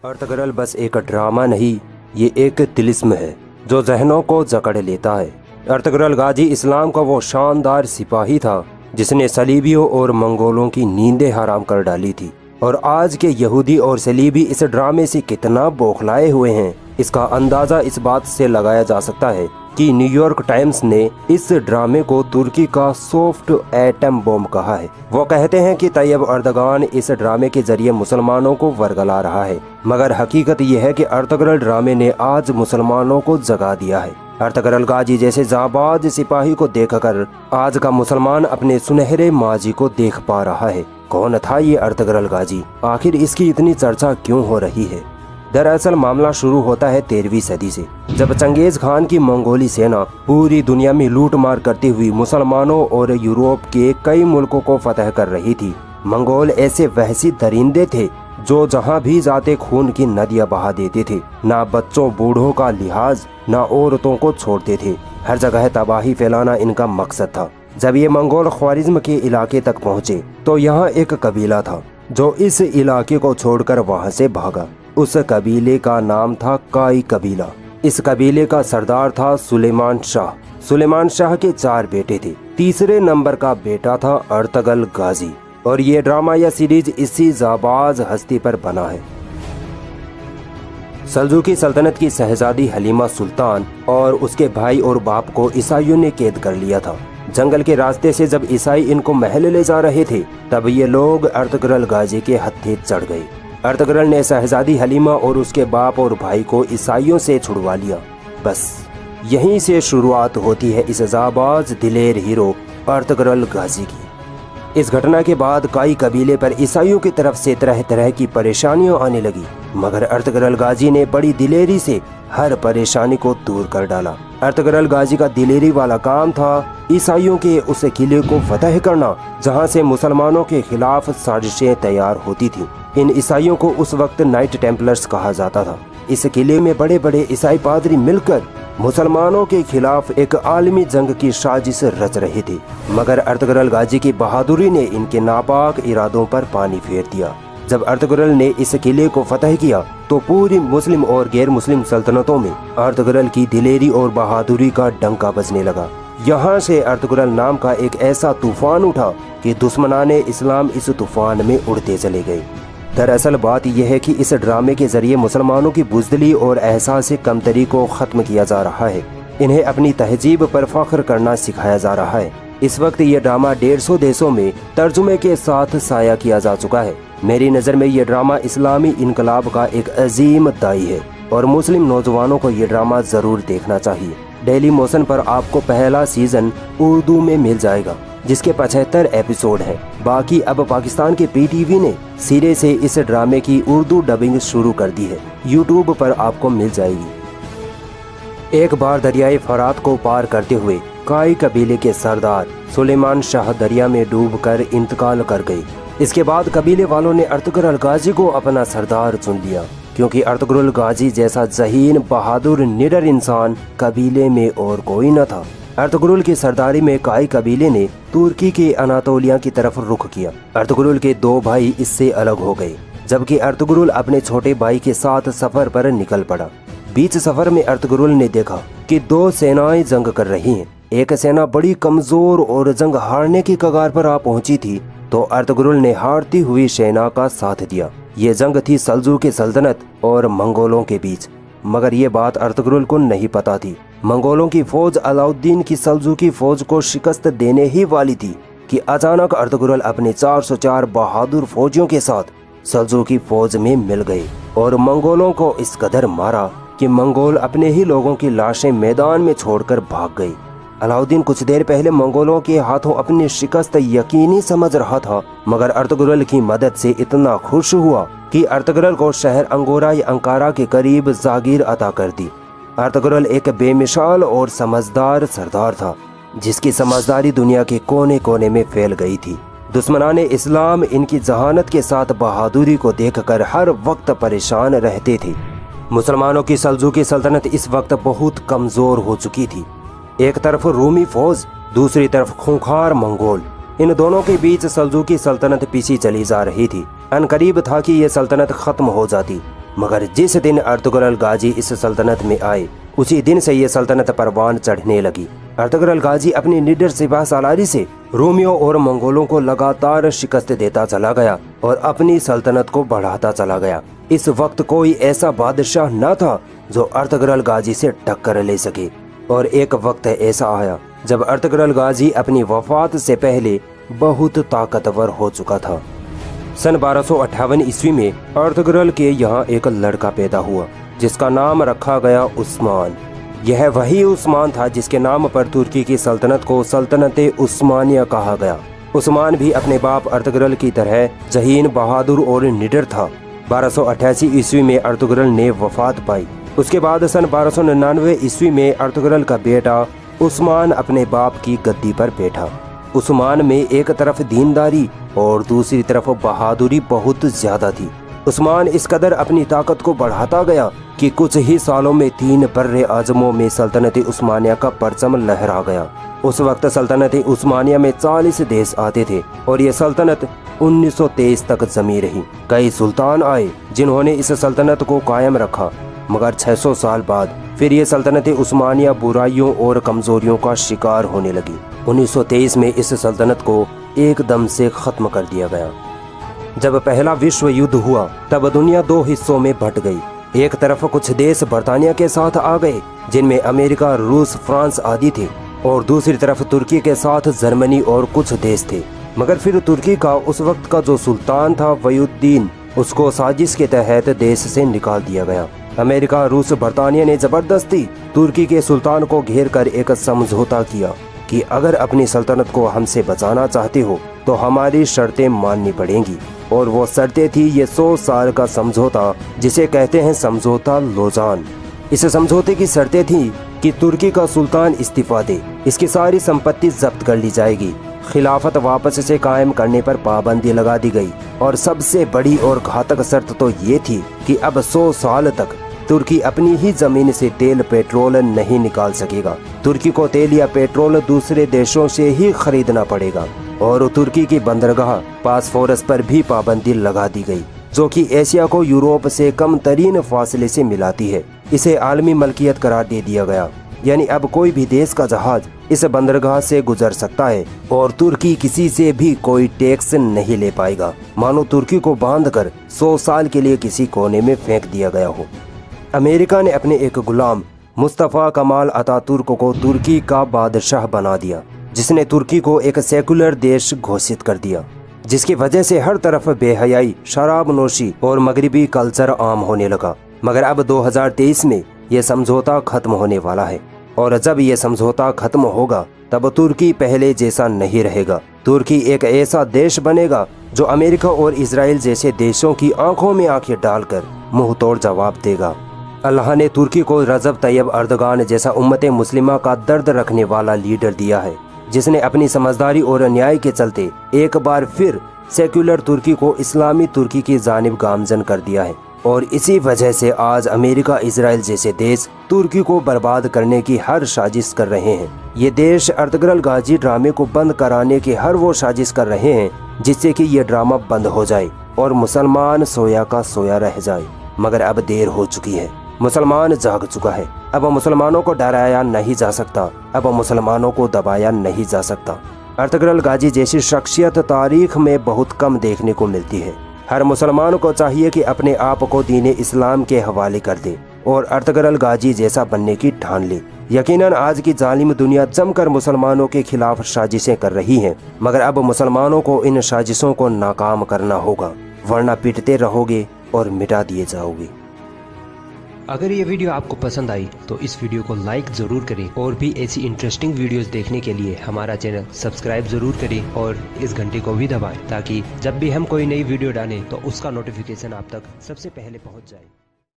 अर्तगरल बस एक ड्रामा नहीं, ये एक तिलिस्म है जो जहनों को जकड़ लेता है। अर्तगरल गाजी इस्लाम का वो शानदार सिपाही था जिसने सलीबियों और मंगोलों की नींदें हराम कर डाली थी। और आज के यहूदी और सलीबी इस ड्रामे से कितना बौखलाए हुए हैं, इसका अंदाज़ा इस बात से लगाया जा सकता है कि न्यूयॉर्क टाइम्स ने इस ड्रामे को तुर्की का सॉफ्ट एटम बॉम्ब कहा है। वो कहते हैं कि तैयब अर्दगान इस ड्रामे के जरिए मुसलमानों को वर्गला रहा है, मगर हकीकत यह है कि अर्तगरल ड्रामे ने आज मुसलमानों को जगा दिया है। अर्तगरल गाजी जैसे जाबाज सिपाही को देखकर आज का मुसलमान अपने सुनहरे माजी को देख पा रहा है। कौन था ये अर्तगरल गाजी? आखिर इसकी इतनी चर्चा क्यों हो रही है? दरअसल मामला शुरू होता है 13वीं सदी से, जब चंगेज खान की मंगोली सेना पूरी दुनिया में लूट मार करती हुई मुसलमानों और यूरोप के कई मुल्कों को फतह कर रही थी। मंगोल ऐसे वहशी दरिंदे थे जो जहां भी जाते खून की नदियां बहा देते थे। ना बच्चों बूढ़ों का लिहाज, ना औरतों को छोड़ते थे। हर जगह तबाही फैलाना इनका मकसद था। जब ये मंगोल ख्वारिज्म के इलाके तक पहुँचे तो यहाँ एक कबीला था जो इस इलाके को छोड़कर वहाँ से भागा। उस कबीले का नाम था काई कबीला। इस कबीले का सरदार था सुलेमान शाह। सुलेमान शाह के 4 बेटे थे। तीसरे नंबर का बेटा था अर्तगरल गाजी। और ये ड्रामा या सीरीज इसी जाबाज हस्ती पर बना है। सल्जूकी सल्तनत की शहजादी हलीमा सुल्तान और उसके भाई और बाप को ईसाइयों ने कैद कर लिया था। जंगल के रास्ते से जब ईसाई इनको महल ले जा रहे थे तब ये लोग अर्तगरल गाजी के हत्थे चढ़ गए। अर्तगरल ने शहजादी हलीमा और उसके बाप और भाई को ईसाइयों से छुड़वा लिया। बस यहीं से शुरुआत होती है इस जाबाज दिलेर हीरो अर्तगरल गाजी की। इस घटना के बाद काई कबीले पर ईसाइयों की तरफ से तरह तरह की परेशानियां आने लगी, मगर अर्तगरल गाजी ने बड़ी दिलेरी से हर परेशानी को दूर कर डाला। अर्तगरल गाजी का दिलेरी वाला काम था ईसाइयों के उस किले को फतह करना जहां से मुसलमानों के खिलाफ साजिशें तैयार होती थी। इन ईसाइयों को उस वक्त नाइट टेम्पलर्स कहा जाता था। इस किले में बड़े बड़े ईसाई पादरी मिलकर मुसलमानों के खिलाफ एक आलमी जंग की साजिश रच रहे थे, मगर अर्तगरल गाजी की बहादुरी ने इनके नापाक इरादों पर पानी फेर दिया। जब अर्तगरल ने इस किले को फतह किया तो पूरी मुस्लिम और गैर मुस्लिम सल्तनतों में अर्तगरल की दिलेरी और बहादुरी का डंका बजने लगा। यहाँ से अर्तगरल नाम का एक ऐसा तूफान उठा कि दुश्मनाने इस्लाम इस तूफान में उड़ते चले गए। दरअसल बात यह है कि इस ड्रामे के जरिए मुसलमानों की बुज़दिली और एहसास कमतरी को ख़त्म किया जा रहा है। इन्हें अपनी तहजीब पर फ़ख्र करना सिखाया जा रहा है। इस वक्त ये ड्रामा 150 देशों में तर्जुमे के साथ साया किया जा चुका है। मेरी नज़र में ये ड्रामा इस्लामी इनकलाब का एक अजीम दाई है और मुस्लिम नौजवानों को ये ड्रामा ज़रूर देखना चाहिए। डेली मोशन पर आपको पहला सीज़न उर्दू में मिल जाएगा जिसके 75 एपिसोड हैं। बाकी अब पाकिस्तान के PTV ने सिरे से इस ड्रामे की उर्दू डबिंग शुरू कर दी है। यूट्यूब पर आपको मिल जाएगी। एक बार दरियाए फरात को पार करते हुए काई कबीले के सरदार सुलेमान शाह दरिया में डूबकर इंतकाल कर गए। इसके बाद कबीले वालों ने अर्तगरल गाजी को अपना सरदार चुन लिया, क्योंकि अर्तगरल गाजी जैसा ज़हीन बहादुर निडर इंसान कबीले में और कोई न था। अर्तगरल की सरदारी में काई कबीले ने तुर्की के अनातोलिया की तरफ रुख किया। अर्तगरल के 2 भाई इससे अलग हो गए, जबकि अर्तगरल अपने छोटे भाई के साथ सफर पर निकल पड़ा। बीच सफर में अर्तगरल ने देखा कि 2 सेनाएं जंग कर रही हैं। एक सेना बड़ी कमजोर और जंग हारने की कगार पर आ पहुंची थी, तो अर्तगरल ने हारती हुई सेना का साथ दिया। ये जंग थी सल्जूकी सल्तनत और मंगोलों के बीच, मगर ये बात अर्तगरल को नहीं पता थी। मंगोलों की फौज अलाउद्दीन की सल्जूकी फौज को शिकस्त देने ही वाली थी कि अचानक अर्तगरल अपने 404 बहादुर फौजियों के साथ सल्जूकी फौज में मिल गए और मंगोलों को इस कदर मारा कि मंगोल अपने ही लोगों की लाशें मैदान में छोड़कर भाग गए। अलाउद्दीन कुछ देर पहले मंगोलों के हाथों अपनी शिकस्त यकीनी समझ रहा था, मगर अर्तगरल की मदद से इतना खुश हुआ कि अर्तगरल को शहर अंगोरा या अंकारा के करीब जागीर अता कर दी। अर्तगरल एक बेमिसाल और समझदार सरदार था जिसकी समझदारी दुनिया के कोने कोने में फैल गई थी। दुश्मनाने इस्लाम इनकी जहानत के साथ बहादुरी को देखकर हर वक्त परेशान रहते थे। मुसलमानों की सल्जूकी सल्तनत इस वक्त बहुत कमज़ोर हो चुकी थी। एक तरफ रूमी फौज, दूसरी तरफ खूंखार मंगोल। इन दोनों के बीच सल्जूकी सल्तनत पीछे चली जा रही थी। अनकरीब था कि यह सल्तनत खत्म हो जाती। मगर जिस दिन अर्तुगरुल गाजी इस सल्तनत में आए उसी दिन से ये सल्तनत परवान चढ़ने लगी। अर्तुगरुल गाजी अपनी निडर सिपाह सालारी से रोमियों और मंगोलों को लगातार शिकस्त देता चला गया और अपनी सल्तनत को बढ़ाता चला गया। इस वक्त कोई ऐसा बादशाह न था जो अर्तुगरुल गाजी से टक्कर ले सके। और एक वक्त ऐसा आया जब अर्तुगरुल गाजी अपनी वफात से पहले बहुत ताकतवर हो चुका था। सन 1258 ईस्वी में अर्तुगरुल के यहाँ एक लड़का पैदा हुआ जिसका नाम रखा गया उस्मान। यह वही उस्मान था जिसके नाम पर तुर्की की सल्तनत को सल्तनत उस्मानिया कहा गया। उस्मान भी अपने बाप अर्तुगरुल की तरह जहीन, बहादुर और निडर था। 1288 ईस्वी में अर्तुगरुल ने वफात पाई। उसके बाद सन 1299 ईस्वी में अर्तुगरुल का बेटा उस्मान अपने बाप की गद्दी पर बैठा। उस्मान में एक तरफ दीनदारी और दूसरी तरफ बहादुरी बहुत ज्यादा थी। उस्मान इस कदर अपनी ताकत को बढ़ाता गया कि कुछ ही सालों में 3 बर्रे आजमों में सल्तनत उस्मानिया का परचम लहरा गया। उस वक्त सल्तनत उस्मानिया में 40 देश आते थे और ये सल्तनत 1923 तक जमी रही। कई सुल्तान आए जिन्होंने इस सल्तनत को कायम रखा, मगर 600 साल बाद फिर ये सल्तनत उस्मानिया बुराइयों और कमजोरियों का शिकार होने लगी। 1923 में इस सल्तनत को एकदम से खत्म कर दिया गया। जब पहला विश्व युद्ध हुआ तब दुनिया 2 हिस्सों में बंट गई। एक तरफ कुछ देश बर्तानिया के साथ आ गए जिनमें अमेरिका, रूस, फ्रांस आदि थे और दूसरी तरफ तुर्की के साथ जर्मनी और कुछ देश थे। मगर फिर तुर्की का उस वक्त का जो सुल्तान था वयुद्दीन, उसको साजिश के तहत देश से निकाल दिया गया। अमेरिका, रूस, बर्तानिया ने जबरदस्ती तुर्की के सुल्तान को घेर कर एक समझौता किया कि अगर अपनी सल्तनत को हमसे बचाना चाहते हो तो हमारी शर्तें माननी पड़ेंगी। और वो शर्तें थी ये 100 साल का समझौता जिसे कहते हैं समझौता लोजान। इस समझौते की शर्तें थी कि तुर्की का सुल्तान इस्तीफा दे, इसकी सारी संपत्ति जब्त कर ली जाएगी, खिलाफत वापस से कायम करने पर पाबंदी लगा दी गई और सबसे बड़ी और घातक शर्त तो ये थी कि अब 100 साल तक तुर्की अपनी ही जमीन से तेल पेट्रोल नहीं निकाल सकेगा। तुर्की को तेल या पेट्रोल दूसरे देशों से ही खरीदना पड़ेगा और तुर्की की बंदरगाह बास्फोरस पर भी पाबंदी लगा दी गई, जो कि एशिया को यूरोप से कम तरीन फासले से मिलाती है। इसे आलमी मलकियत करार दे दिया गया, यानी अब कोई भी देश का जहाज इस बंदरगाह से गुजर सकता है और तुर्की किसी से भी कोई टैक्स नहीं ले पाएगा, मानो तुर्की को बांधकर 100 साल के लिए किसी कोने में फेंक दिया गया हो। अमेरिका ने अपने एक गुलाम मुस्तफ़ा कमाल अतातुर्क को तुर्की का बादशाह बना दिया, जिसने तुर्की को एक सेकुलर देश घोषित कर दिया, जिसकी वजह से हर तरफ बेहयाई, शराब नोशी और मगरिबी कल्चर आम होने लगा। मगर अब 2023 में यह समझौता खत्म होने वाला है और जब यह समझौता खत्म होगा तब तुर्की पहले जैसा नहीं रहेगा। तुर्की एक ऐसा देश बनेगा जो अमेरिका और इजराइल जैसे देशों की आंखों में आंखें डालकर मुंह तोड़ जवाब देगा। अल्लाह ने तुर्की को रजब तैयब अर्दगान जैसा उम्मत मुस्लिमा का दर्द रखने वाला लीडर दिया है, जिसने अपनी समझदारी और न्याय के चलते एक बार फिर सेक्युलर तुर्की को इस्लामी तुर्की की जानिब गामजन कर दिया है। और इसी वजह से आज अमेरिका, इजराइल जैसे देश तुर्की को बर्बाद करने की हर साजिश कर रहे हैं। ये देश अर्तुगरुल गाजी ड्रामे को बंद कराने की हर वो साजिश कर रहे हैं जिससे कि ये ड्रामा बंद हो जाए और मुसलमान सोया का सोया रह जाए। मगर अब देर हो चुकी है, मुसलमान जाग चुका है। अब मुसलमानों को डराया नहीं जा सकता, अब मुसलमानों को दबाया नहीं जा सकता। अर्तुगरुल गाजी जैसी शख्सियत तारीख में बहुत कम देखने को मिलती है। हर मुसलमान को चाहिए कि अपने आप को दीन इस्लाम के हवाले कर दे और अर्तुगरुल गाजी जैसा बनने की ठान ले। यकीनन आज की जालिम दुनिया जमकर मुसलमानों के खिलाफ साजिशें कर रही है, मगर अब मुसलमानों को इन साजिशों को नाकाम करना होगा, वरना पिटते रहोगे और मिटा दिए जाओगे। अगर ये वीडियो आपको पसंद आई तो इस वीडियो को लाइक ज़रूर करें और भी ऐसी इंटरेस्टिंग वीडियोस देखने के लिए हमारा चैनल सब्सक्राइब ज़रूर करें और इस घंटे को भी दबाएं ताकि जब भी हम कोई नई वीडियो डालें तो उसका नोटिफिकेशन आप तक सबसे पहले पहुंच जाए।